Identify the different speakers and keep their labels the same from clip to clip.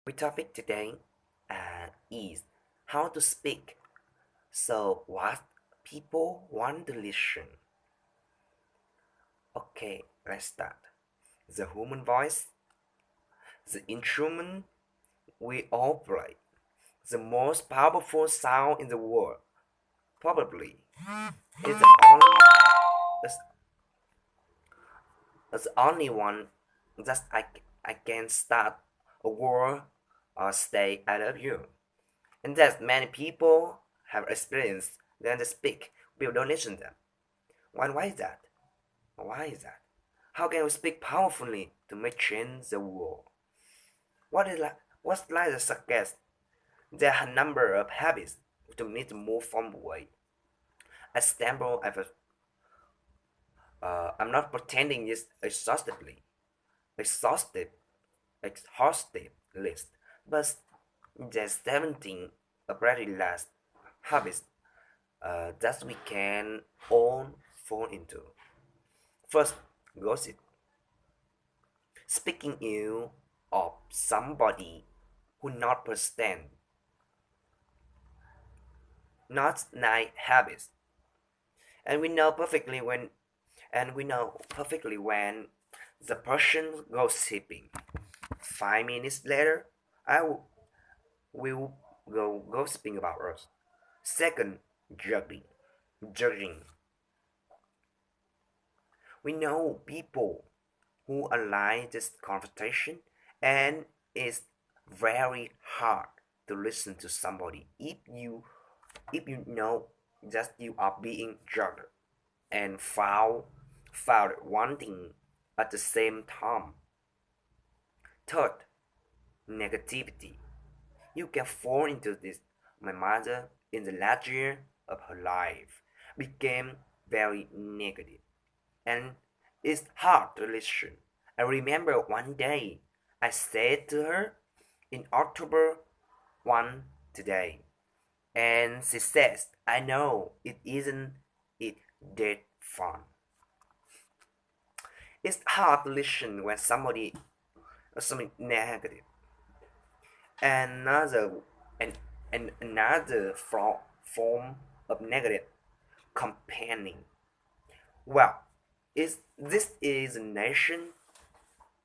Speaker 1: Our topic today is how to speak. So, what people want to listen. Okay, let's start. The human voice, the instrument we all play, the most powerful sound in the world, probably, is is, is the only one that I can start a war or say I love you. And that many people have experienced when they speak, people don't listen to them. Why is that? Why is that? How can we speak powerfully to make change the world? What's like the suggest? There are a number of habits to need to move from way. Example, I'm not pretending it's exhaustive, exhaustive list, but there's 17 already last habits that we can all fall into. First, gossip. Speaking ill of somebody who not understand, not nice habits, and we know perfectly when, the person goes sleeping. 5 minutes later, will go gossiping about us. Second, judging. Judging. We know people who align this conversation, and it's very hard to listen to somebody if you know that you are being judged and found wanting at the same time. Third, negativity. You can fall into this. My mother, in the last year of her life, became very negative, and it's hard to listen. I remember one day I said to her, in October 1 today, and she says, I know it isn't it that fun. It's hard to listen when something negative. Another and, another form of negative campaigning. Well, this is a nation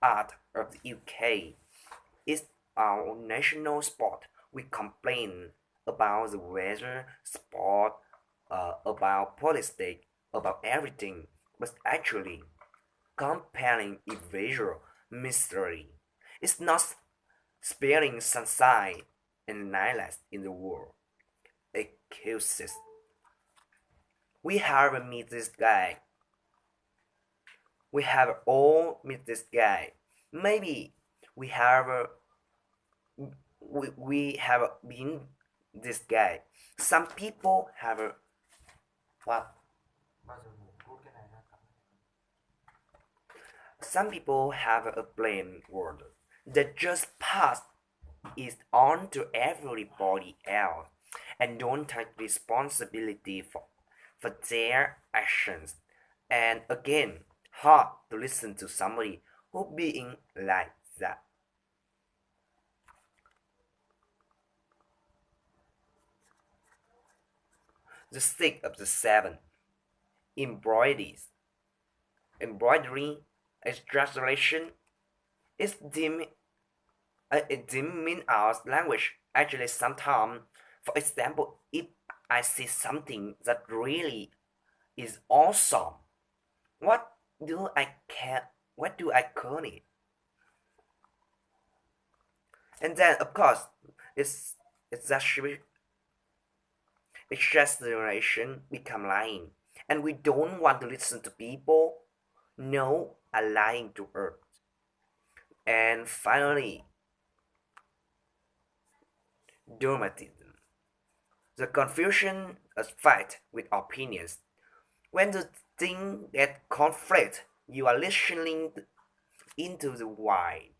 Speaker 1: art of the UK. It's our national sport. We complain about the weather, sport, about politics, about everything, but actually compelling is visual mystery. It's not sparing sunshine and nihilist in the world. Excuses. We have met this guy. We have all met this guy. Maybe we have we have been this guy. Some people have what? Some people have a plain word that just pass it on to everybody else and don't take responsibility for their actions. And again, hard to listen to somebody who being like that. The six of the seven embroideries. Embroidery, exaggeration, is dim it dim in our language. Actually, sometimes, for example, if I see something that really is awesome, what do I care? What do I call it? And then, of course, it's exaggeration become lying, and we don't want to listen to people no are lying to us. And finally, dogmatism, the confusion of fact with opinions. When the thing that conflict, you are listening into the why.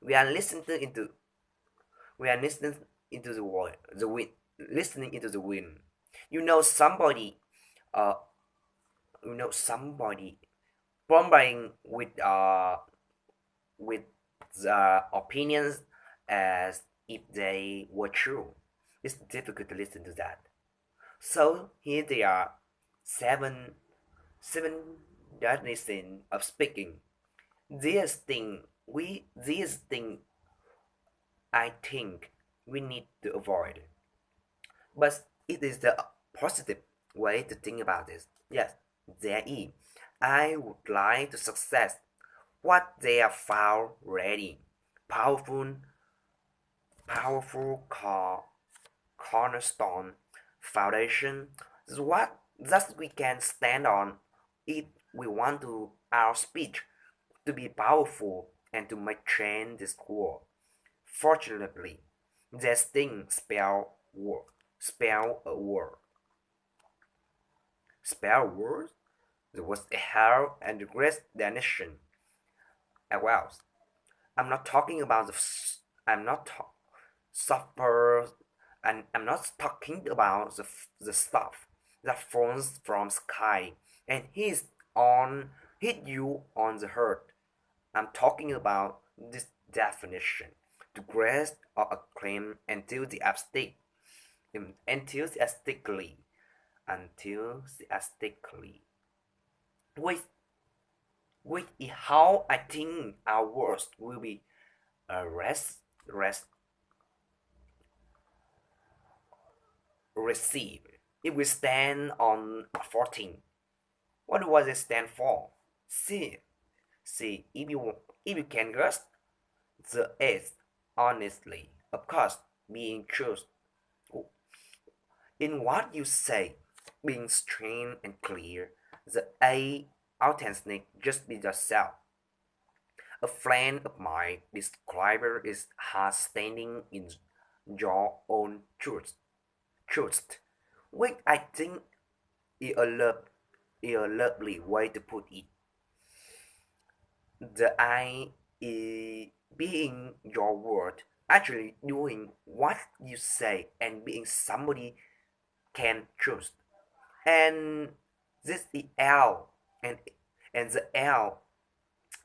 Speaker 1: We are listening into we are listening into the wind, listening into the wind. You know somebody, uh, somebody bombarding with the opinions as if they were true. It's difficult to listen to that. So here they are, seven definitions of speaking. These thing I think we need to avoid. But it is the positive way to think about this. Yes, there is. I would like to success what they have found ready. Powerful, powerful cornerstone foundation is what that we can stand on if we want to our speech to be powerful and to make change this world. Fortunately, this thing spell a word. Spell word? There was a hell and the great damnation as well. I'm not talking about I'm not suffer and I'm not talking about the stuff that falls from sky and hit you on the head. I'm talking about this definition to grasp or acclaim enthusiastically enthusiastically with how I think our words will be rest received. It will stand on 14. What does it stand for? See, if you can guess the S honestly, of course, being true in what you say, being straight and clear. The A authentic, just be yourself. A friend of mine described is as standing in your own truth. Truth, which I think is a lovely way to put it. The I is being your word, actually doing what you say and being somebody can trust. And this is L and the L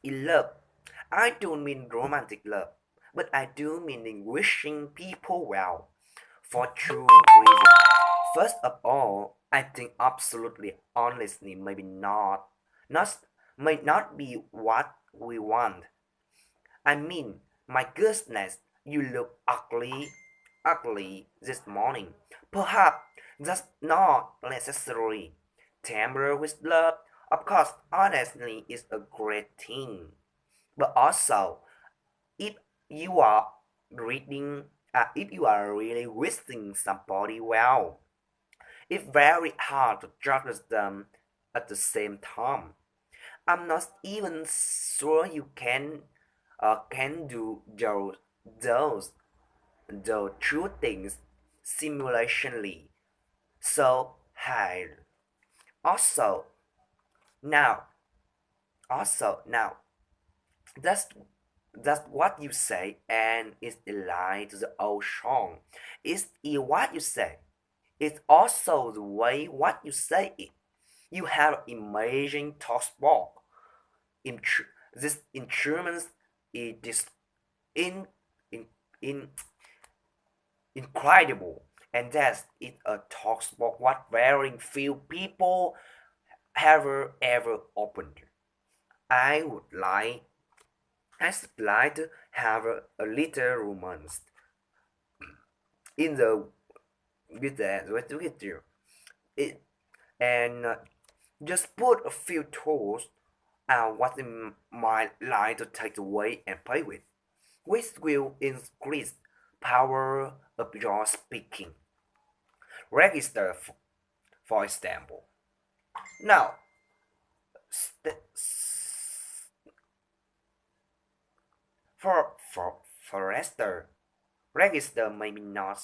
Speaker 1: in love. I don't mean romantic love, but I do mean wishing people well for true reason. First of all, I think absolutely honestly maybe not may not be what we want. I mean, my goodness, you look ugly this morning. Perhaps that's not necessary. Temper with love, of course, honestly is a great thing. But also, if you are if you are really wishing somebody well, it's very hard to judge them at the same time. I'm not even sure you can do those the two things simultaneously. So high. Also now, now, that's that's what you say, and it's a line to the old song. It's what you say. It's also the way what you say it. You have amazing talk sport. This instruments is in, in, in incredible, and that's it a talk sport what very few people have ever opened. I would like I would like to have a little romance in the with you. It and just put a few tools what in my like to take away and play with, which will increase power of your speaking. Register, for example. Now, st- for register may be not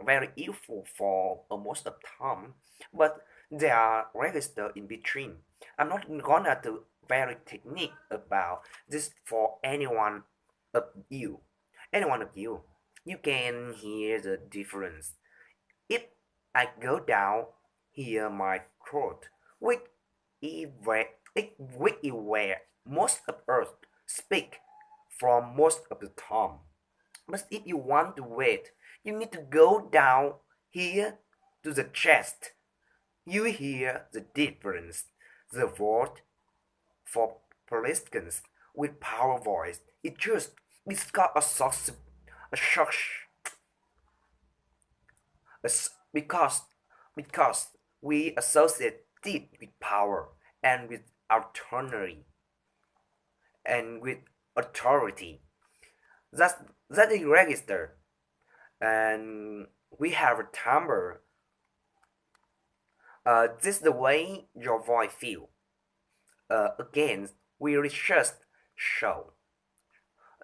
Speaker 1: very useful for most of the time, but there are register in between. I'm not gonna do very technique about this for you. Any one of you. You can hear the difference. If I go down here my throat, which is where most of us speak from most of the time. But if you want to wait, you need to go down here to the chest. You hear the difference. The word for Palestinians with power voice. It's got a shock, because because we associate it with power and with autonomy and with authority. That's that is registered, and we have a timbre. This is the way your voice feel. Again, we just show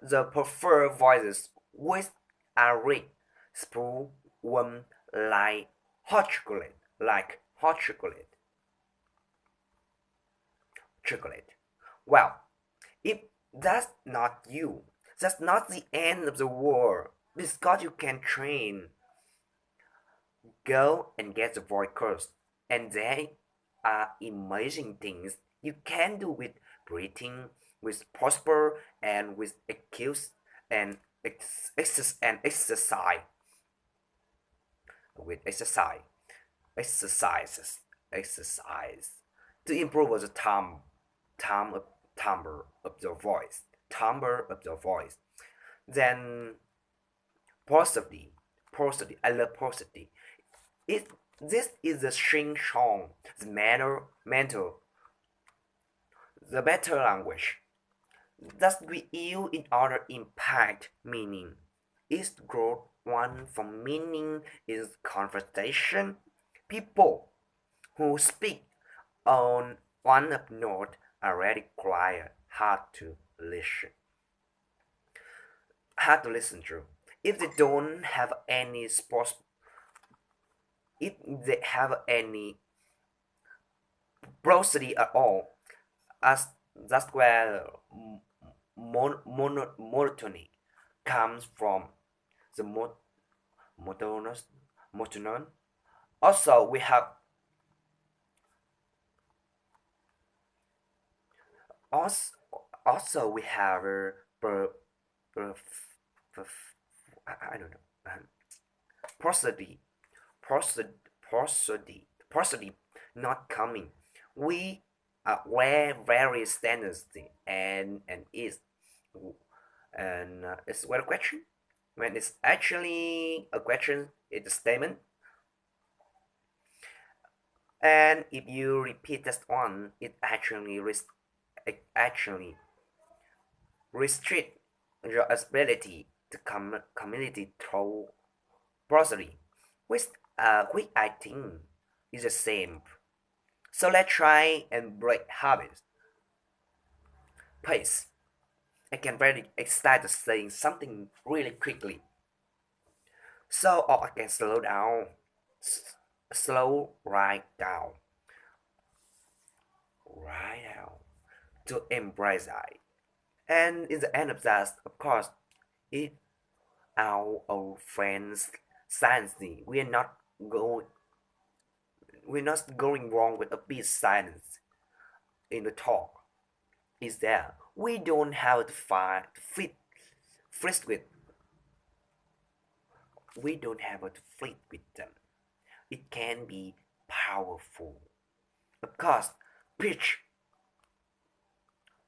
Speaker 1: the preferred voices with a rich, spoon, warm, like hot chocolate. Well, if that's not you, that's not the end of the world. Because you can train. Go and get the voice course, and there are amazing things you can do with breathing, with posture, and with accuse and exercise with exercises exercise to improve the time of timbre of the voice timbre of the voice. Then prosody, I love prosody. It this is the sing song, the mental, the better language. Thus we use in order impact meaning. Is growth one from meaning is conversation. People who speak on one up note are already quiet, hard to listen to. If they don't have any sports, if they have any prosody at all, as that's where monotony comes from. The monotonous monoton. Also, we have also, also we have per, per, I don't know, prosody, prosody, prosody not coming. We wear various standards and is and it's what a question when it's actually a question, it's a statement. And if you repeat that one, it actually restrict your ability to community through prosody, which I think is the same. So let's try and break habits. Pace. I can very excited saying something really quickly. So or I can slow right down to embrace it. And in the end of that, of course, if our old friends science, going we're not going wrong with a bit silence in the talk. Is there? We don't have to fight fit frisk with we don't have to flit with them. It can be powerful. Of course, pitch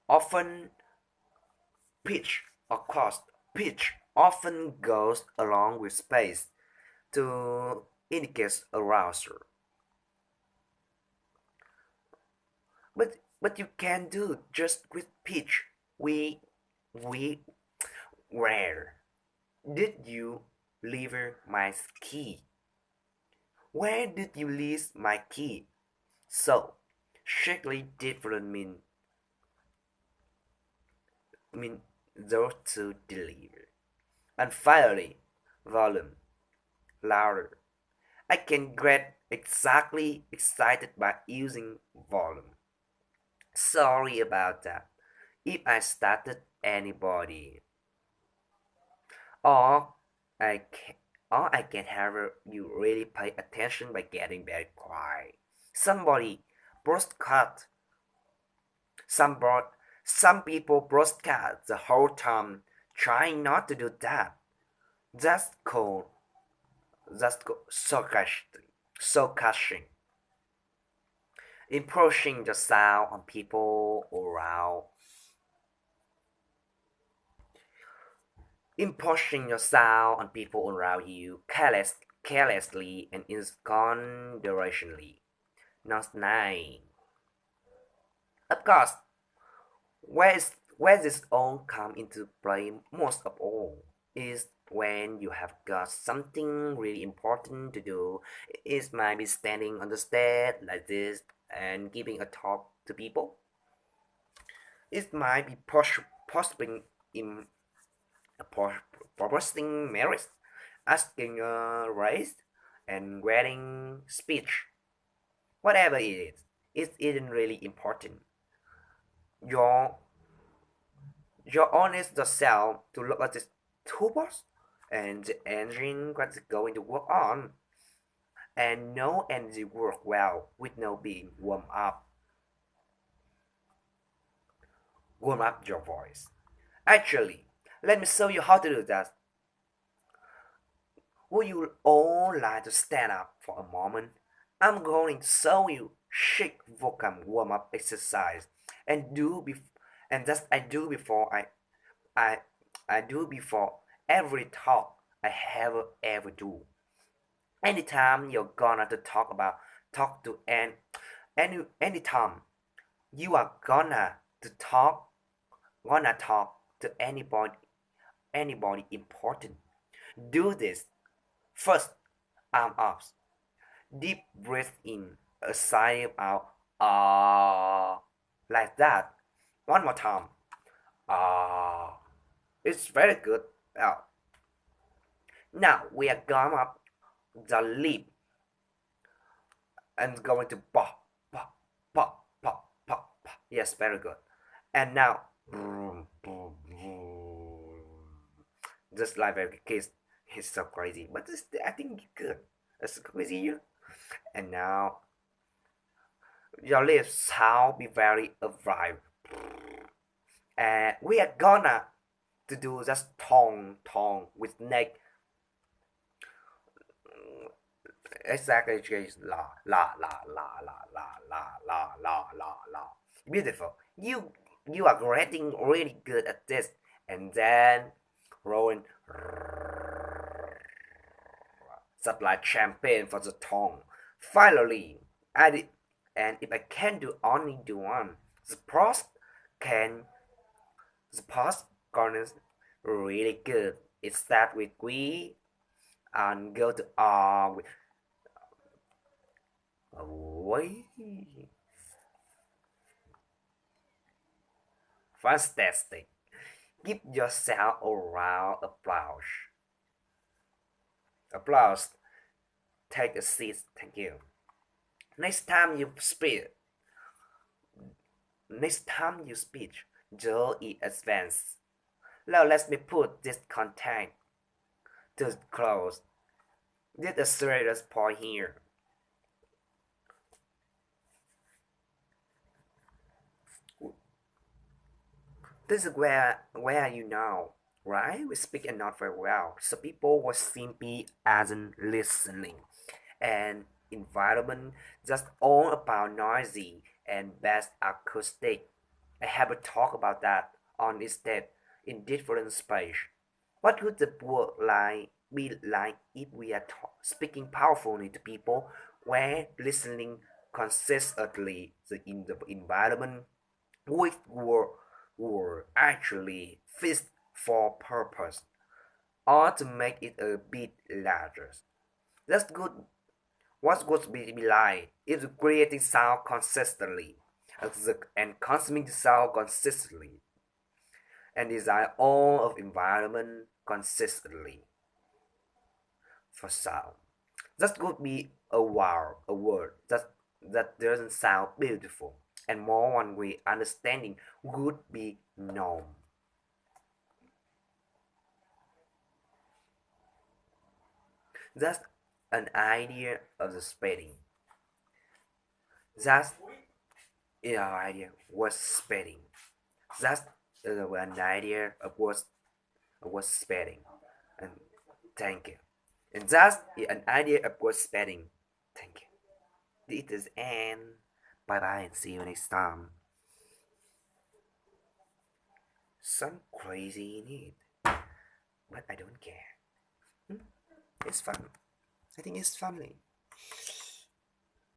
Speaker 1: often pitch of course pitch often goes along with space to indicate arousal. But you can do just with pitch. We where did you leave my key? Where did you leave my key? So, strictly different mean those to deliver. And finally, volume, louder. I can get exactly excited by using volume. Sorry about that. If I started anybody, or I can, or I can have you really pay attention by getting very quiet. Somebody broadcast some broad some people broadcast the whole time trying not to do that. That's called sarcastic. Imposing the sound on people around imposing your sound on people around you carelessly and inconsiderationally. Not nine. Of course, where this all come into play most of all is when you have got something really important to do. It might be standing on the stage like this and giving a talk to people. It might be possibly in proposing marriage, asking a raise, and wedding speech. Whatever it is, it isn't really important. Your your honest yourself to look at this toolbox and the engine what's going to work on, and no engine work well with no being warm up your voice. Actually, let me show you how to do that. Would you all like to stand up for a moment? I'm going to show you shake vocal warm up exercise and and that's I do before I I do before every talk I ever do. Anytime you're gonna to talk to anytime you are gonna talk to anybody important. Do this first. Arm up. Deep breath in, a sigh out. Ah, like that. One more time. Ah, it's very good. Now, now we are gum up the lip and going to pop, pop, pop, pop, pop, pop. Yes, very good. And now, boom, boom, boom. Just like a kiss. It's so crazy, but I think good. It's crazy, you. And now your lips shall be very alive. And we are gonna to do just tongue with neck. Exactly, just la. Beautiful. You are getting really good at this. And then rolling supply champagne for the tongue. Finally, add it, and if I can do only do one, the pros can the pros corners really good. It start with we and go to R with away. Fantastic. Give yourself a round applause. Applause. Take a seat. Thank you. Next time you speak, next time you speak, do it advance. Now let me put this content to close. This is a serious point here. This is where you know, right? We speak and not very well. So people were simply as in listening. And environment just all about noisy and best acoustic. I have a talk about that on this step in different space. What would the world like be like if we are speaking powerfully to people where listening consistently in the environment which were actually fit for purpose or to make it a bit larger? That's good. What would be like if creating sound consistently and consuming sound consistently and design all of environment consistently for sound. That could be a word that doesn't sound beautiful, and more one way understanding would be norm. That's an idea of the spreading. That's our idea was spreading. That's an idea of was spreading, and Thank you. And that's an idea of word spelling. Thank you. This is Anne. Bye bye and see you next time. Some crazy indeed, but I don't care. Hmm? It's fun. I think it's funny.